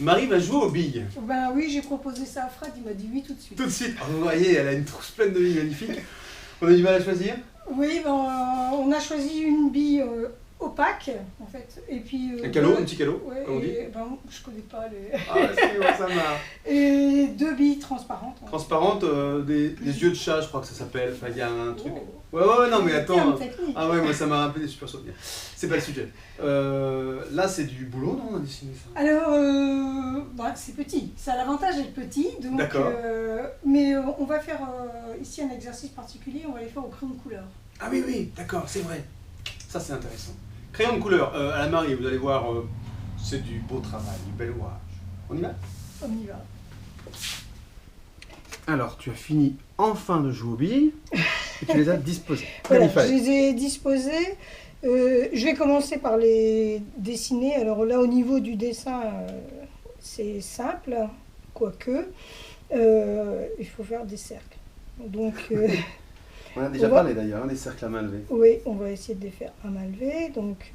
Marie va jouer aux billes. Ben oui, j'ai proposé ça à Fred, il m'a dit oui tout de suite. Tout de suite. Oh, vous voyez, elle a une trousse pleine de billes magnifiques. On a du mal à choisir. Oui, ben, on a choisi une bille opaque, en fait. Et puis, Un calot, un petit calot, ouais, comme on dit. Ben, je connais pas les... Ah, excusez-moi, ça m'a... Et deux billes transparentes. Hein. Transparente, des yeux de chat, je crois que ça s'appelle. Enfin, il y a un truc. Oh. Ouais, non, mais attends. Technique. Ah ouais, moi ça m'a rappelé des super souvenirs. C'est pas le sujet. Là, c'est du boulot, non, on a dessiné ça? Alors, ben, c'est petit. Ça a l'avantage d'être petit. Donc, D'accord. Mais on va faire ici un exercice particulier, on va les faire au crayon de couleur. Ah oui, d'accord, c'est vrai. Ça, c'est intéressant. Crayon de couleur, à la Marie, vous allez voir, c'est du beau travail, du bel ouvrage. On y va? On y va. Alors, tu as fini enfin de jouer aux billes et tu les as disposées. Voilà, je les ai disposés. Je vais commencer par les dessiner. Alors là, au niveau du dessin, c'est simple, quoique. Il faut faire des cercles. Donc, on a déjà parlé d'ailleurs, des cercles à main levée. Oui, on va essayer de les faire à main levée. Donc,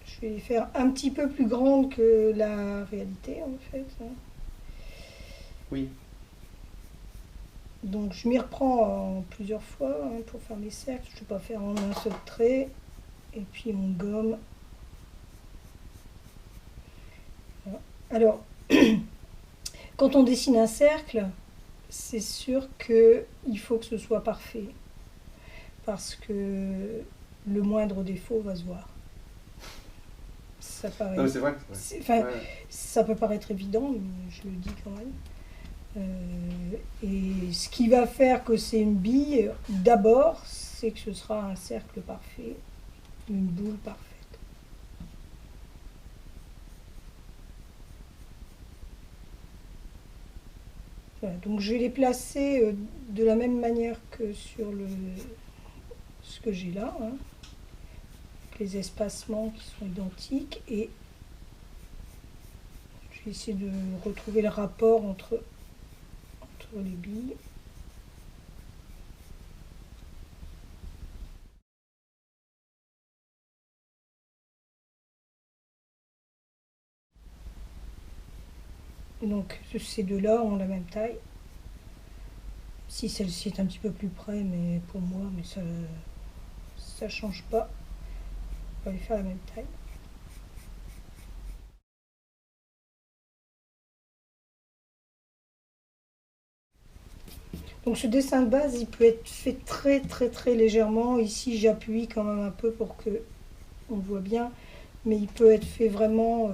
je vais les faire un petit peu plus grandes que la réalité, en fait. Oui. Donc je m'y reprends en plusieurs fois pour faire mes cercles. Je ne vais pas faire en un seul trait. Et puis on gomme. Voilà. Alors, quand on dessine un cercle, c'est sûr qu'il faut que ce soit parfait. Parce que le moindre défaut va se voir. Ça paraît... Non, c'est vrai. Enfin, ça peut paraître évident, mais je le dis quand même. Et ce qui va faire que c'est une bille, d'abord, c'est que ce sera un cercle parfait, une boule parfaite. Voilà, donc je vais les placer de la même manière que sur ce que j'ai là, avec les espacements qui sont identiques, et je vais essayer de retrouver le rapport entre les billes. Donc ces deux-là ont la même taille. Si celle-ci est un petit peu plus près, mais pour moi, mais ça change pas. On va les faire la même taille. Donc ce dessin de base, il peut être fait très légèrement. Ici, j'appuie quand même un peu pour que on voit bien, mais il peut être fait vraiment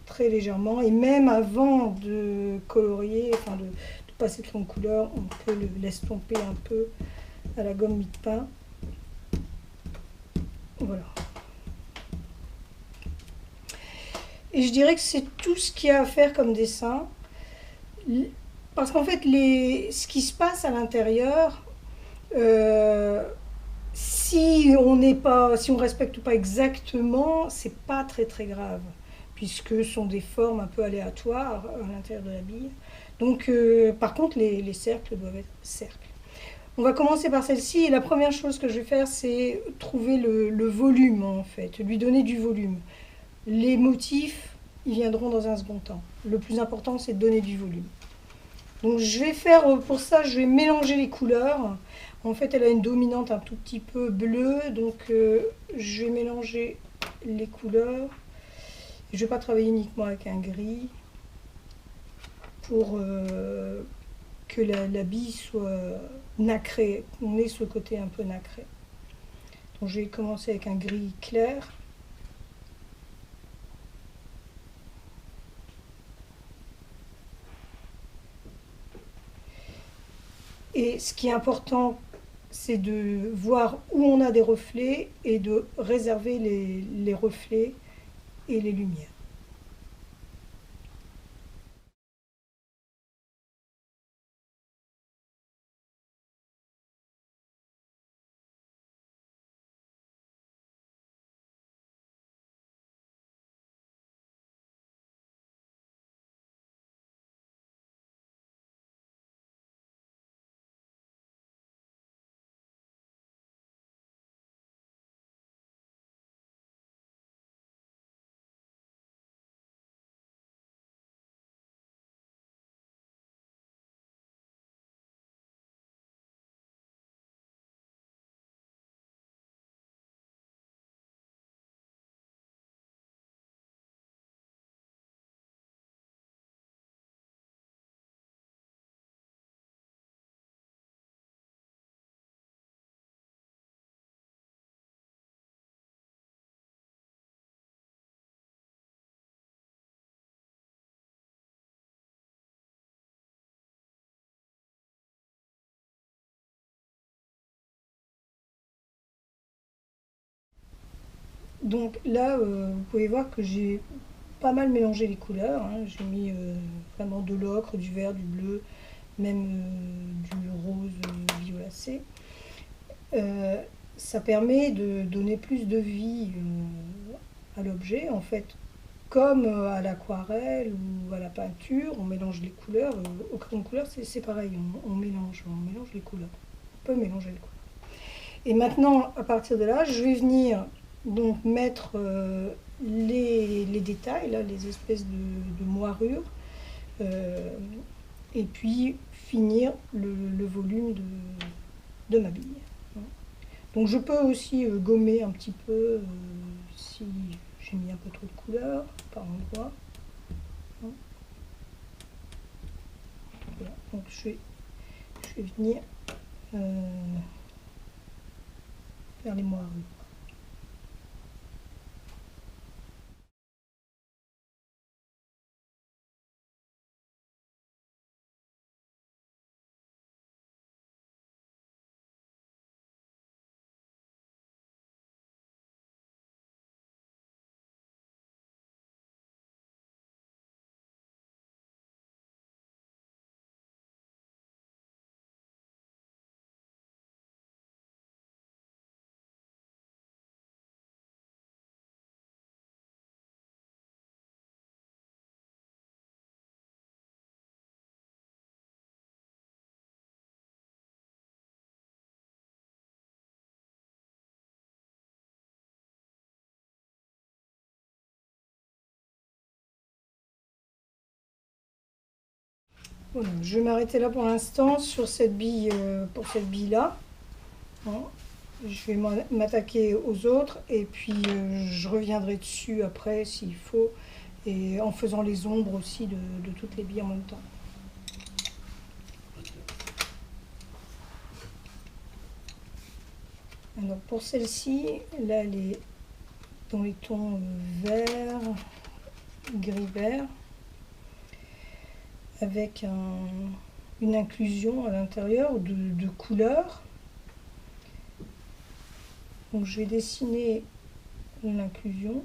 très légèrement. Et même avant de colorier, enfin de passer le crayon de couleur, on peut le l'estomper un peu à la gomme mie-de-pain. Voilà. Et je dirais que c'est tout ce qu'il y a à faire comme dessin. Parce qu'en fait, ce qui se passe à l'intérieur, si on respecte pas exactement, c'est pas très grave, puisque ce sont des formes un peu aléatoires à l'intérieur de la bille. Donc, par contre, les cercles doivent être cercles. On va commencer par celle-ci, et la première chose que je vais faire, c'est trouver le volume, en fait, lui donner du volume. Les motifs, ils viendront dans un second temps. Le plus important, c'est de donner du volume. Donc je vais faire, pour ça, je vais mélanger les couleurs. En fait, elle a une dominante un tout petit peu bleue, donc je vais mélanger les couleurs. Je ne vais pas travailler uniquement avec un gris pour que la bille soit nacrée, qu'on ait ce côté un peu nacré. Donc je vais commencer avec un gris clair. Et ce qui est important, c'est de voir où on a des reflets et de réserver les reflets et les lumières. Donc là, vous pouvez voir que j'ai pas mal mélangé les couleurs, hein. J'ai mis vraiment de l'ocre, du vert, du bleu, même du rose violacé. Euh, Ça permet de donner plus de vie à l'objet. En fait, comme à l'aquarelle ou à la peinture, on mélange les couleurs. Au crayon de couleur, c'est pareil, on mélange les couleurs. On peut mélanger les couleurs. Et maintenant, à partir de là, je vais venir donc mettre les détails, là, les espèces de moirures, euh, et puis finir le volume de ma bille. Donc je peux aussi gommer un petit peu si j'ai mis un peu trop de couleur par endroit. Voilà. Donc je vais venir faire les moirures. Voilà, je vais m'arrêter là pour l'instant sur cette bille, pour cette bille là. Bon, je vais m'attaquer aux autres et puis je reviendrai dessus après s'il faut, et en faisant les ombres aussi de toutes les billes en même temps. Alors pour celle-ci, là elle est dans les tons vert, gris-vert, avec une inclusion à l'intérieur de couleurs. Donc je vais dessiner l'inclusion.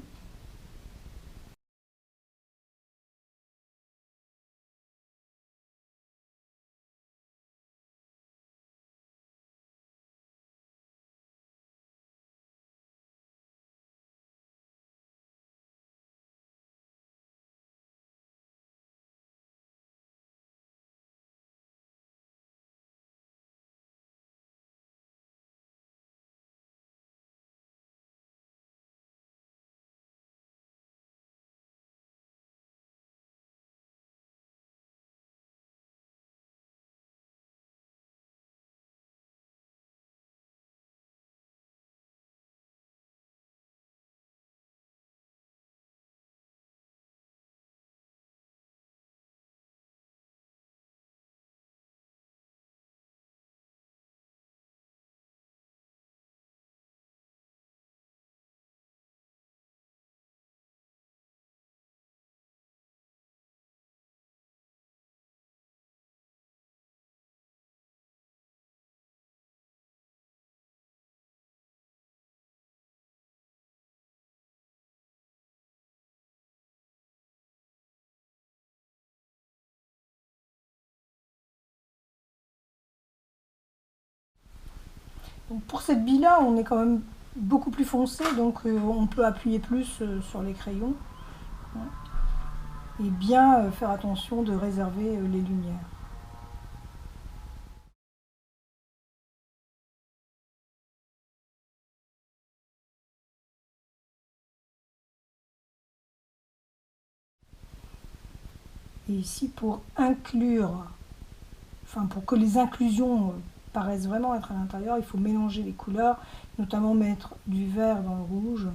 Donc pour cette bille là, on est quand même beaucoup plus foncé, donc on peut appuyer plus sur les crayons, hein, et bien faire attention de réserver les lumières. Et ici, pour inclure, enfin pour que les inclusions paraissent vraiment être à l'intérieur, il faut mélanger les couleurs, notamment mettre du vert dans le rouge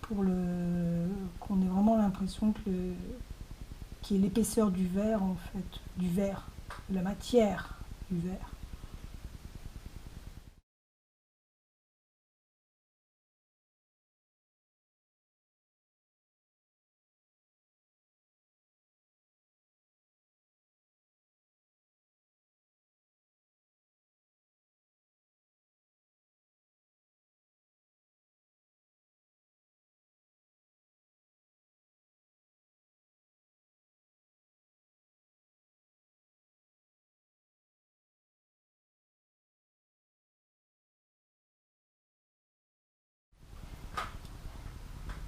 pour qu'on ait vraiment l'impression qu'il y ait l'épaisseur du vert, en fait, du vert, de la matière du vert.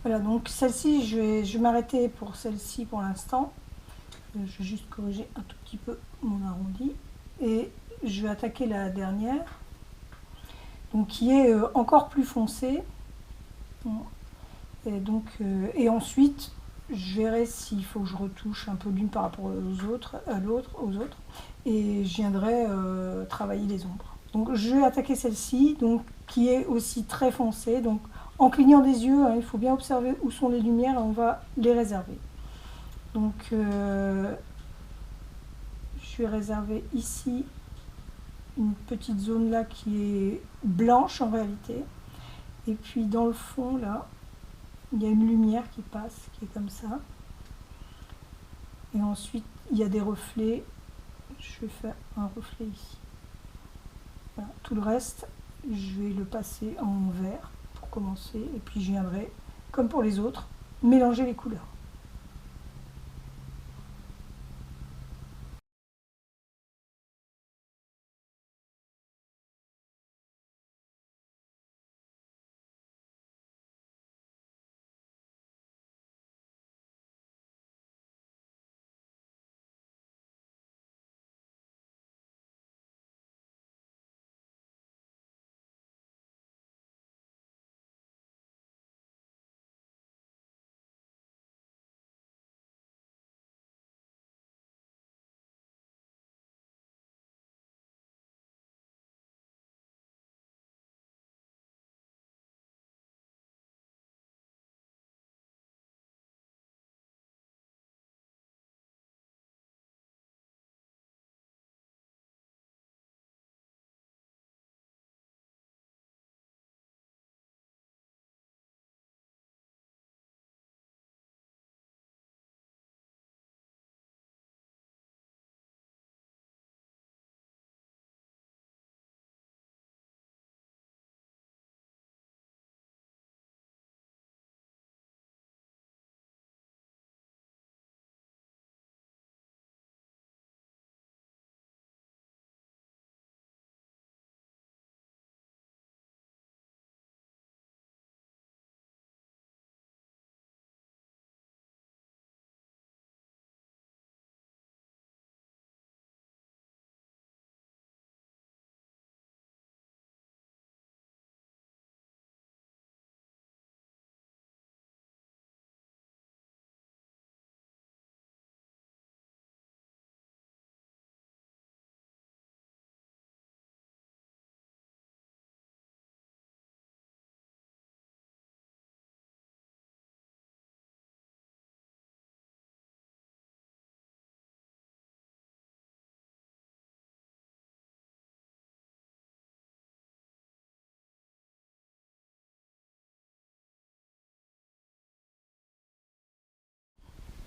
Voilà, donc celle-ci, je vais m'arrêter pour celle-ci pour l'instant. Je vais juste corriger un tout petit peu mon arrondi. Et je vais attaquer la dernière, donc qui est encore plus foncée. Et, donc, et ensuite, je verrai s'il faut que je retouche un peu l'une par rapport aux autres, aux autres. Et je viendrai travailler les ombres. Donc je vais attaquer celle-ci, donc qui est aussi très foncée. Donc en clignant des yeux, hein, il faut bien observer où sont les lumières et on va les réserver. Donc je vais réserver ici une petite zone là qui est blanche en réalité. Et puis dans le fond là, il y a une lumière qui passe, qui est comme ça. Et ensuite, il y a des reflets. Je vais faire un reflet ici. Voilà. Tout le reste, je vais le passer en vert pour commencer. Et puis je viendrai, comme pour les autres, mélanger les couleurs.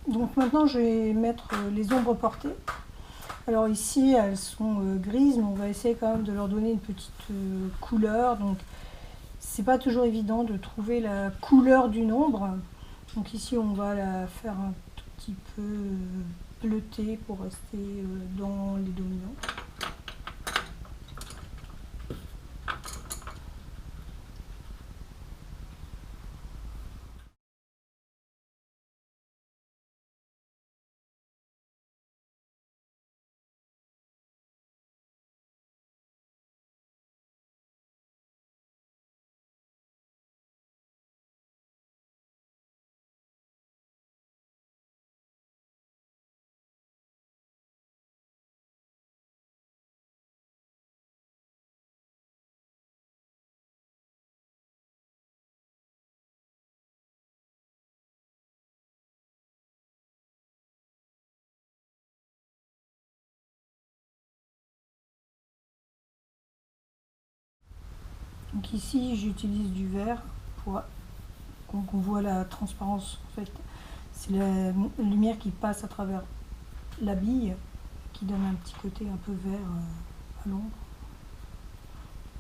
Donc maintenant, je vais mettre les ombres portées. Alors ici, elles sont grises, mais on va essayer quand même de leur donner une petite couleur. Donc c'est pas toujours évident de trouver la couleur d'une ombre. Donc ici, on va la faire un tout petit peu bleutée pour rester dans les dominants. Donc ici, j'utilise du vert pour qu'on voit la transparence. En fait, c'est la lumière qui passe à travers la bille qui donne un petit côté un peu vert à l'ombre.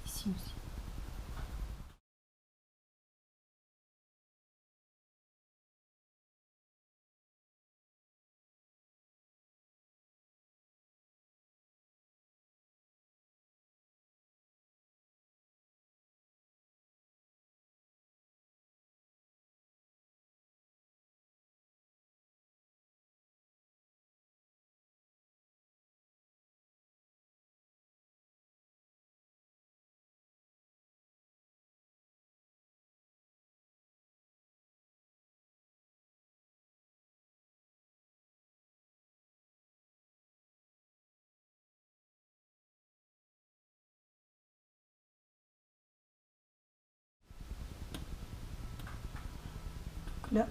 Ici aussi. là,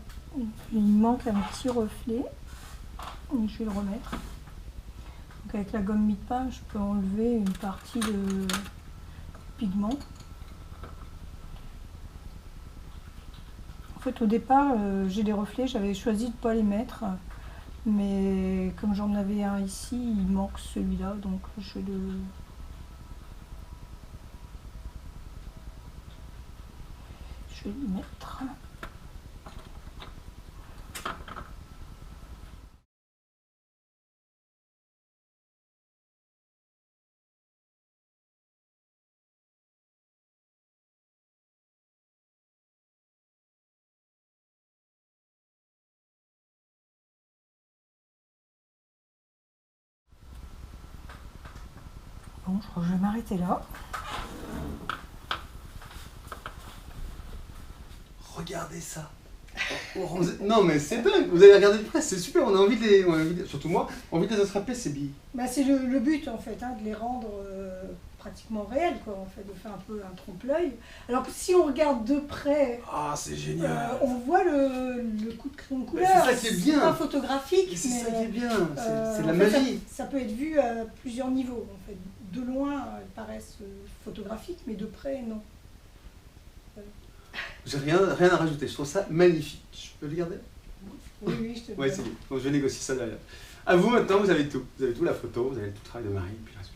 il manque un petit reflet. Je vais le remettre. Donc avec la gomme mie-de-pain, je peux enlever une partie de pigment. En fait, au départ, j'ai des reflets, j'avais choisi de ne pas les mettre. Mais comme j'en avais un ici, il manque celui-là, donc je vais le mettre. Bon, je crois que je vais m'arrêter là. Regardez ça. Non mais c'est dingue, vous avez regardé de près, c'est super, on a envie surtout moi, envie de les attraper ces billes. Bah, c'est le but en fait, de les rendre pratiquement réels, quoi, en fait, de faire un peu un trompe-l'œil. Alors que si on regarde de près, Ah c'est génial. on voit le coup de crayon de couleur. C'est ça qui est bien. Pas photographique, C'est ça qui est bien, c'est en la fait, magie. ça peut être vu à plusieurs niveaux en fait. De loin, elles paraissent photographiques, mais de près, non. J'ai rien à rajouter, je trouve ça magnifique. Je peux le garder? Oui, je te le Ouais, c'est bien. Donc je vais négocier ça derrière. À vous maintenant, vous avez tout. Vous avez tout, la photo, vous avez tout le travail de Marie, puis le reste.